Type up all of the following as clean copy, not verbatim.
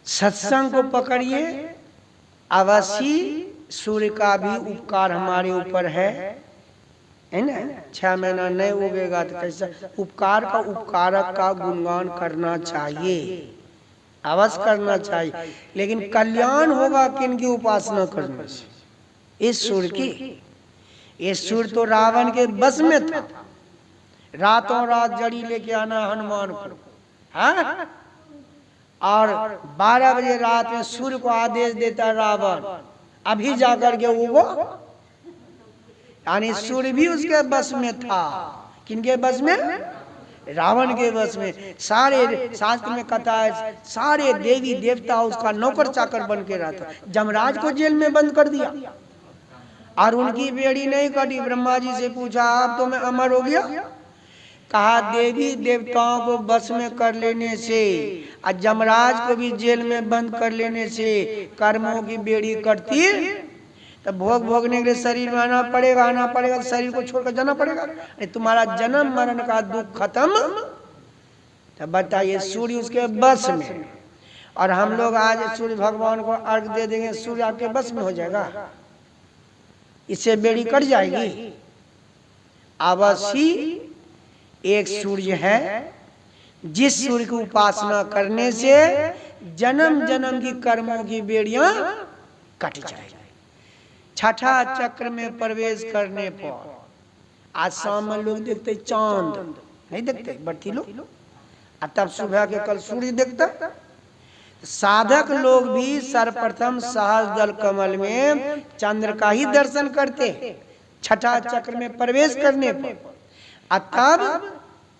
सत्संग को पकड़िए, अवश्य सूर्य का भी उपकार हमारे ऊपर है ना। 6 महीना नहीं उगेगा तो कैसा उपकार का, उपकारक का गुणगान करना चाहिए, अवश्य करना चाहिए। लेकिन कल्याण होगा किनकी उपासना करने से? इस सूर्य की। इस सूर्य तो रावण के बस में था, रातों रात जड़ी लेके आना हनुमान को, हाँ? और 12 बजे रात में सूर्य को आदेश देता रावण, अभी जाकर के उगो, यानी सूर्य भी उसके बस में था। किनके बस में? रावण के बस में। सारे शास्त्र में कथा है, सारे देवी देवता उसका नौकर चाकर बन के रहता। जमराज को जेल में बंद कर दिया और उनकी बेड़ी नहीं कटी। ब्रह्मा जी से पूछा, आप तो मैं अमर हो गया? कहा, देवी देवताओं को बस में कर लेने से और जमराज को भी जेल में बंद कर लेने से कर्मों की बेड़ी कटती, तो भोग भोगने के लिए शरीर में आना पड़ेगा, शरीर को छोड़कर जाना पड़ेगा। तुम्हारा जन्म मरण का दुख खत्म। तो बताइए, सूर्य उसके बस में, और हम लोग आज सूर्य भगवान को अर्घ दे देंगे, सूर्य आपके बस में हो जाएगा? इससे बेड़ी कट जाएगी? अवश्य एक सूर्य है, जिस सूर्य की उपासना करने से जन्म जन्म की कर्मों की बेड़ियां कट जाएगी। छठा चक्र में प्रवेश करने पर, आज शाम में लोग देखते चांद, नहीं देखते बढ़ती लोग, तब सुबह के कल सूर्य देखता। साधक लोग भी सर्वप्रथम सहस्त्रदल कमल में चंद्र का ही दर्शन करते छठा चक्र में प्रवेश करने पर, तब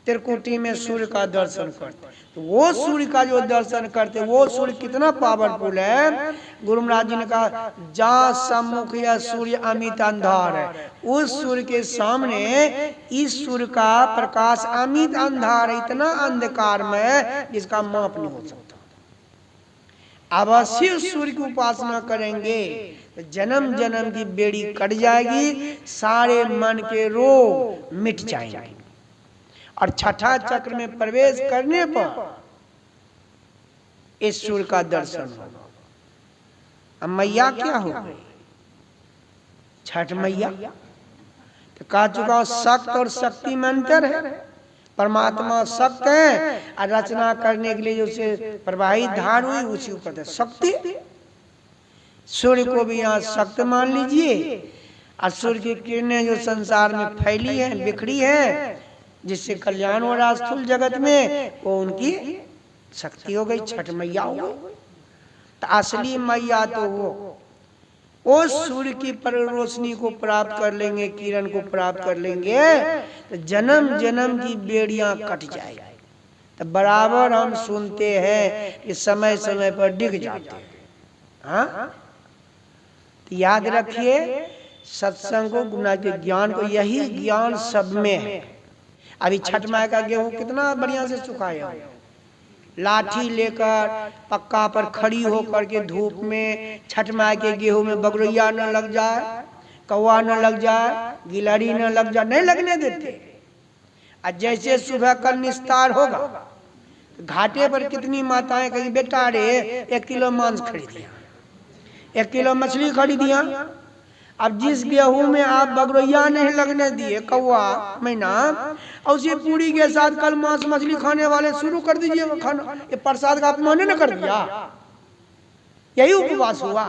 त्रिकुटी में सूर्य का दर्शन करते। तो वो सूर्य का जो दर्शन करते, वो सूर्य कितना पावरफुल है। गुरु महाराज जी ने कहा, जा सम्मुख या सूर्य अमित अंधार है। उस सूर्य के सामने इस सूर्य का प्रकाश अमित अंधार है, इतना अंधकार में जिसका माप नहीं हो सकता। अवश्य सूर्य की उपासना करेंगे तो जन्म जन्म की बेड़ी कट जाएगी, सारे मन के रोग मिट जाएंगे। और छठा चक्र में प्रवेश करने पर इस सूर्य का दर्शन होगा। अब मैया क्या हो गई? छठ मैया तो कह चुका, शक्त और शक्ति में अंतर है। परमात्मा शक्त है और रचना करने के लिए जो से प्रवाहित धार हुई उसी ऊपर शक्ति। सूर्य को भी यहाँ शक्त मान लीजिए, और सूर्य की किरणें जो संसार में फैली है, बिखरी है, जिससे कल्याण हो रहा स्थूल जगत में, वो उनकी शक्ति हो गई, छठ मैया हो गई। तो असली मैया तो वो सूर्य की रोशनी को प्राप्त कर लेंगे, किरण को प्राप्त कर लेंगे, तो जन्म जन्म की बेड़ियां कट जाएगी। तो बराबर हम सुनते हैं कि समय समय पर डिग जाते हैं, हाँ? तो याद रखिए, सत्संग को, गुना के ज्ञान को, यही ज्ञान सब में है। अभी छठ माई का गेहूं कितना बढ़िया से सुखाया, लाठी लेकर पक्का पर खड़ी होकर के धूप में छठ माई के गेहूं में बगरैया न लग जाए, कौवा न लग जाए, गिलहरी न लग जाए, नहीं लगने देते। और जैसे सुबह कल निस्तार होगा, घाटे पर कितनी माताएं कही, बेटा रे 1 किलो मांस खरीदिया, 1 किलो मछली खरीदिया। अब जिस गेहूं में आप बगरैया नहीं लगने दिए, कौवा मैना, और उसी पूरी के साथ कल मांस मछली खाने वाले शुरू कर दीजिए खाना, ये प्रसाद का अपमान न कर दिया। यही उपवास हुआ।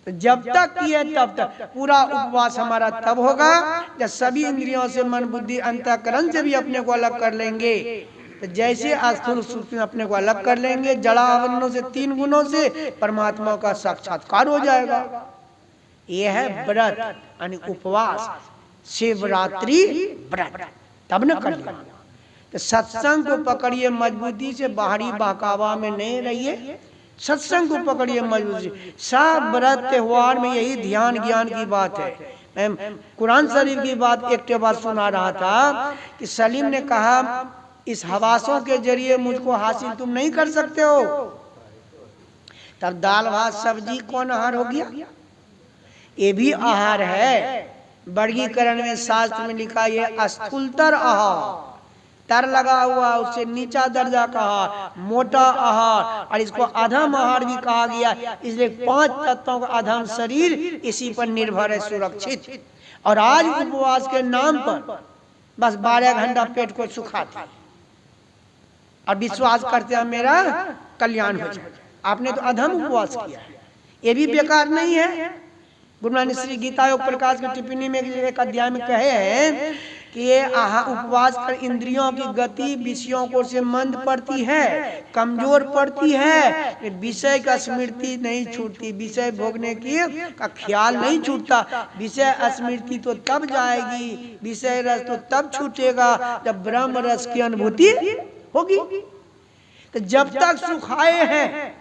तो जब तक किए तब तक पूरा उपवास हमारा तब होगा जब सभी इंद्रियों से, मन बुद्धि अंतःकरण से भी अपने को अलग कर लेंगे। तो जैसे स्थूल सूक्ष्म अपने को अलग कर लेंगे, जड़ा आवरणों से, 3 गुणों से परमात्मा का साक्षात्कार हो जाएगा। यह है व्रत, यानी उपवास, शिवरात्रि व्रत, तब न कर लिया। तो सत्संग को पकड़िए मजबूती से, बाहरी बहकावा में नहीं रहिए, सत्संग को पकड़िए मजबूती से। सब व्रत त्योहार में यही ध्यान ज्ञान की बात है। मैं कुरान शरीफ की बात एक बार सुना रहा था कि सलीम ने कहा, इस हवासों के जरिए मुझको हासिल तुम नहीं कर सकते हो। तब दाल भात सब्जी कौन आहार हो गया? ये भी आहार है। वर्गीकरण में शास्त्र में लिखा, ये स्थूलतर आहार, तर लगा हुआ, उससे नीचा दर्जा कहा, मोटा आहार, और इसको अधम आहार भी कहा गया। इसलिए 5 तत्वों का अधम शरीर इसी पर निर्भर है, सुरक्षित। और आज उपवास के नाम पर बस 12 घंटा पेट को सुखाते और विश्वास करते हैं मेरा कल्याण हो जाए। आपने तो अधम उपवास किया है, ये भी बेकार नहीं है। गुरु नानक श्री गीता योग प्रकाश की टिप्पणी में एक अध्याय में कहे हैं कि ये उपवास कर इंद्रियों की गति विषयों को से मंद पड़ती है, कमजोर पड़ती है, विषय का स्मृति नहीं छूटती, विषय भोगने की का ख्याल नहीं छूटता। विषय स्मृति तो तब जाएगी, विषय रस तो तब छूटेगा जब ब्रह्म रस की अनुभूति होगी। तो जब तक सुखाए हैं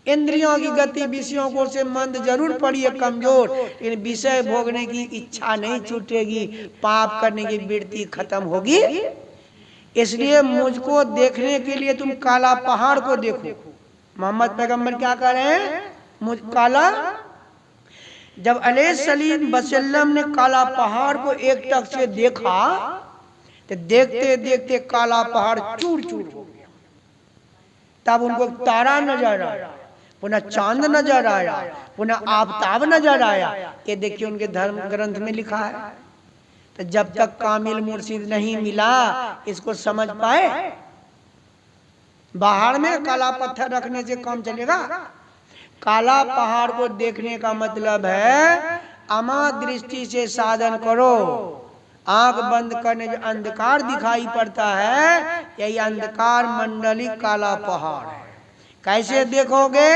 इंद्रियों की गति विषयों को से मंद जरूर पड़ी है, कमजोर, लेकिन विषय भोगने की इच्छा नहीं छूटेगी, पाप करने की वृत्ति खत्म होगी। इसलिए मुझको देखने के लिए तुम काला पहाड़ को देखो। मोहम्मद पैगंबर क्या कह रहे हैं? मुझ काला, जब अलैहिस्सलाम वसल्लम ने काला पहाड़ को एक टक से देखा तो देखते देखते काला पहाड़ चूर चूर हो गया। तब उनको तारा नजर आया, पुनः चांद नजर आया, पुनः आफताब नजर आया। ये देखिए उनके धर्म ग्रंथ में लिखा है। तो जब तक कामिल मुर्शिद नहीं मिला इसको समझ पाए, बाहर में काला पत्थर रखने से काम चलेगा? काला पहाड़ को देखने का मतलब है अमा दृष्टि से साधन करो। आंख बंद करने जो अंधकार दिखाई पड़ता है, यही अंधकार मंडली काला पहाड़ है। कैसे देखोगे?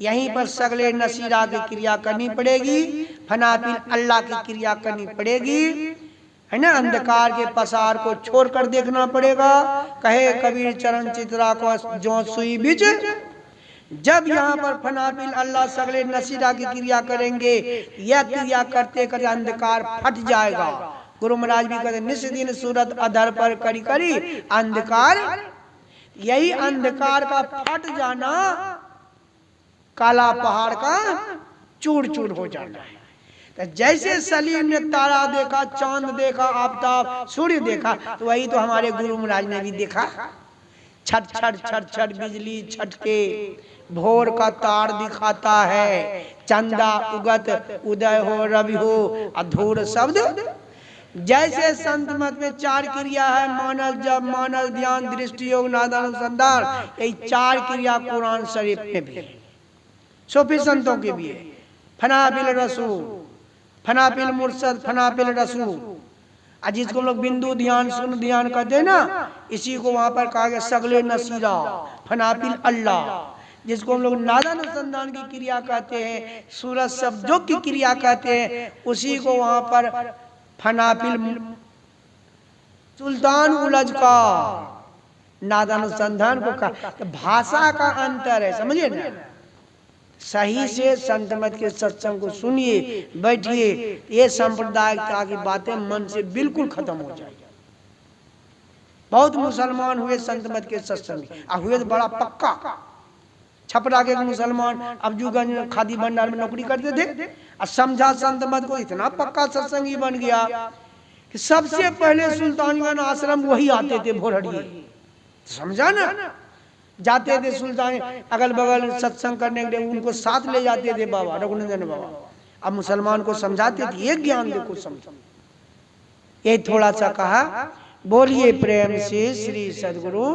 यहीं पर सगले नसीरा की क्रिया करनी पड़ेगी, फनाफिल अल्लाह की क्रिया करनी पड़ेगी, है ना। अंधकार के पसार को छोड़कर देखना पड़ेगा। कहे कबीर चरण चित्रा को जो सुई बीच, जब यहाँ पर फनाफिल अल्लाह सगले नसीरा की क्रिया करेंगे, यह क्रिया करते करते अंधकार फट जाएगा। गुरु महाराज भी कहते निस दिन सूरत अधर पर करी करी अंधकार, यही अंधकार का फट जाना काला पहाड़ का चूर चूर हो जाना है। तो जैसे सलीम ने तारा देखा, चांद देखा, आफताब, सूर्य देखा, तो वही तो हमारे गुरु महाराज ने भी देखा। छट छट छट छट बिजली छटके, भोर का तार दिखाता है, चंदा उगत उदय हो रवि हो अधूर शब्द। जैसे संत मत में 4 क्रिया है, मानस जप, मानस ध्यान, दृष्टि योग, नादानुसंधान, यही 4 क्रिया कुरान शरीफ में भी है, सूफी संतों के भी है। फनाफिल रसू, फनाफिल मुर्शद, फनाफिल रसू, जिसको हम लोग बिंदु ध्यान सुन ध्यान कहते हैं ना, इसी को वहां पर कहा गया सगले नसीरा, फनाफिल अल्लाह। जिसको हम लोग नादानुसंधान की क्रिया कहते हैं, सूरज शब्दों की क्रिया कहते हैं, उसी को वहां पर फनाफिल सुल्तान उलझ का नादानुसंधान को कहा। तो भाषा का अंतर है, समझिए ना। सही से संत मत के सत्संग को सुनिए, बैठिए, ये सांप्रदायिकता की बातें मन से बिल्कुल खत्म हो जाएगी। बहुत मुसलमान हुए संत मत के सत्संग, हुए तो बड़ा पक्का। छपरा के मुसलमान अब्जूगंज खादी भंडार में नौकरी करते थे, और समझा संत मत को, इतना पक्का सत्संगी बन गया कि सबसे पहले सुल्तानगंज आश्रम वही आते थे भोरहरिये। समझा ना, जाते थे सुल्तान अगल बगल सत्संग करने के लिए, उनको साथ ले जाते थे बाबा रघुनंदन बाबा। अब मुसलमान को समझाते थे, ये ज्ञान देखो समझो। ये थोड़ा सा कहा, बोलिए प्रेम से श्री सदगुरु